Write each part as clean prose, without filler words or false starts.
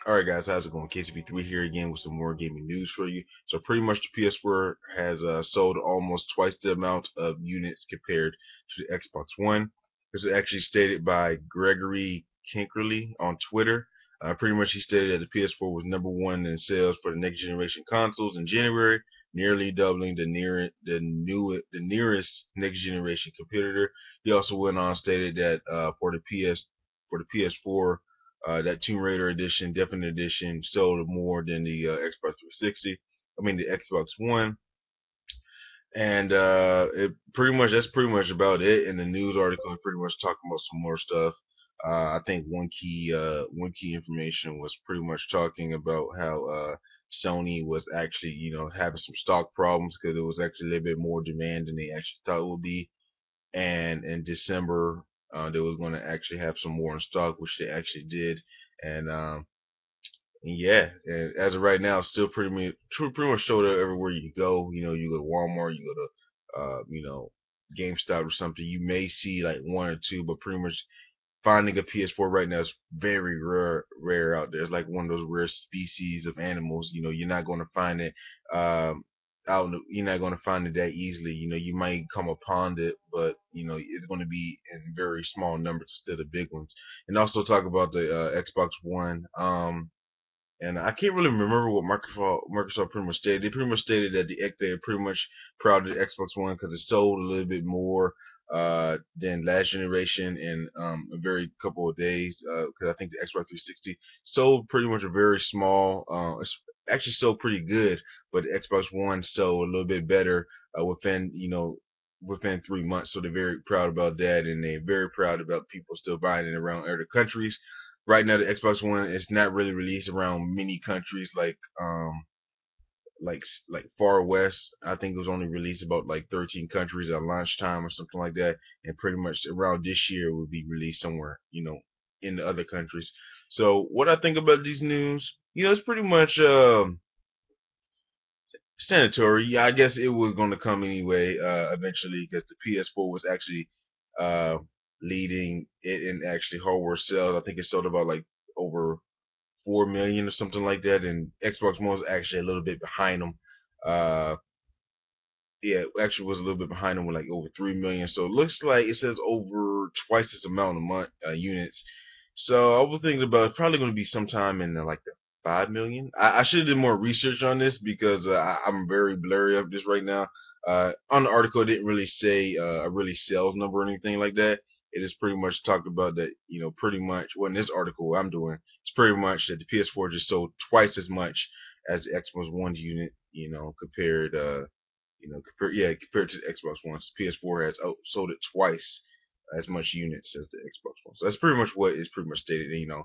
Alright guys, how's it going? KCB3 here again with some more gaming news for you. So pretty much the PS4 has sold almost twice the amount of units compared to the Xbox One. This is actually stated by Gregory Kinkerly on Twitter. Pretty much he stated that the PS4 was #1 in sales for the next generation consoles in January, nearly doubling the nearest next generation competitor. He also went on and stated that for the PS4, that Tomb Raider edition, Definite Edition, sold more than the Xbox 360. I mean the Xbox One, and it pretty much that's pretty much about it. In the news article, it pretty much talking about some more stuff. I think one key information was pretty much talking about how Sony was actually having some stock problems because it was actually a little bit more demand than they actually thought it would be, and in December they was going to actually have some more in stock, which they actually did, and yeah, and as of right now, it's still pretty much sold out everywhere you go. You go to Walmart, you go to GameStop or something. You may see like one or two, but pretty much finding a PS4 right now is very rare out there. It's like one of those rare species of animals. You're not going to find it you're not going to find it that easily. You might come upon it, but it's going to be in very small numbers instead of big ones. And also talk about the Xbox One. And I can't really remember what Microsoft pretty much stated. They pretty much stated that they're pretty much proud of the Xbox One because it sold a little bit more than last generation in a very couple of days. Because I think the Xbox 360 sold pretty much a very small. It's actually sold pretty good, but the Xbox One sold a little bit better within 3 months. So they're very proud about that, and they're very proud about people still buying it around other countries. Right now, the Xbox One is not really released around many countries like far west. I think it was only released about like 13 countries at launch time or something like that, and pretty much around this year will be released somewhere in the other countries. So what I think about these news, it's pretty much sanitary. Yeah, I guess it was going to come anyway eventually because the PS4 was actually uh, leading it in actually hardware sales. I think it sold about like over 4 million or something like that, and Xbox One was actually a little bit behind them. Uh, yeah, actually was a little bit behind them with like over 3 million. So it looks like it says over twice this amount of units. So I was thinking about it's probably going to be sometime in like the 5 million. I should have did more research on this because I'm very blurry of this right now. On the article, it didn't really say a really sales number or anything like that. It is pretty much talked about that, pretty much. Well, in this article I'm doing, it's pretty much that the PS4 just sold twice as much as the Xbox One unit, compared to the Xbox One. PS4 has sold it twice as much units as the Xbox One. So that's pretty much what is pretty much stated. And,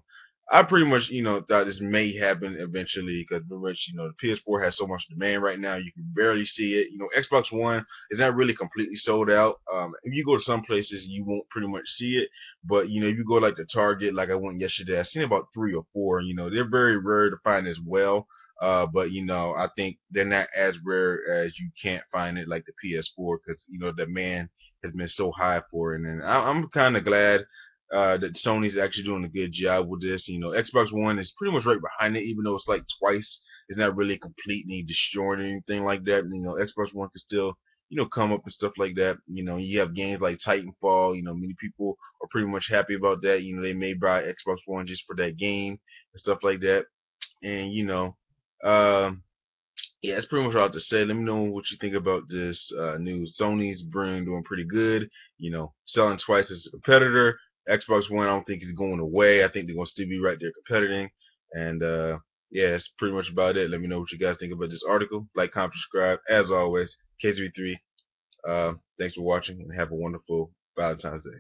I pretty much, thought this may happen eventually because pretty much, the PS4 has so much demand right now, you can barely see it. Xbox One is not really completely sold out. If you go to some places, you won't pretty much see it. But, if you go like to Target, like I went yesterday, I seen about three or four. They're very rare to find as well. But I think they're not as rare as you can't find it like the PS4 because the demand has been so high for it, and I'm kind of glad that Sony's actually doing a good job with this. Xbox One is pretty much right behind it, even though it's like twice. It's not really completely destroying anything like that. Xbox One can still come up and stuff like that. You have games like Titanfall. Many people are pretty much happy about that. They may buy Xbox One just for that game and stuff like that, and um, yeah, that's pretty much all I have to say. Let me know what you think about this news. Sony's brand doing pretty good. Selling twice as a competitor. Xbox One, I don't think is going away. I think they're gonna still be right there competing. And yeah, that's pretty much about it. Let me know what you guys think about this article. Like, comment, subscribe. As always, KZ3. Thanks for watching and have a wonderful Valentine's Day.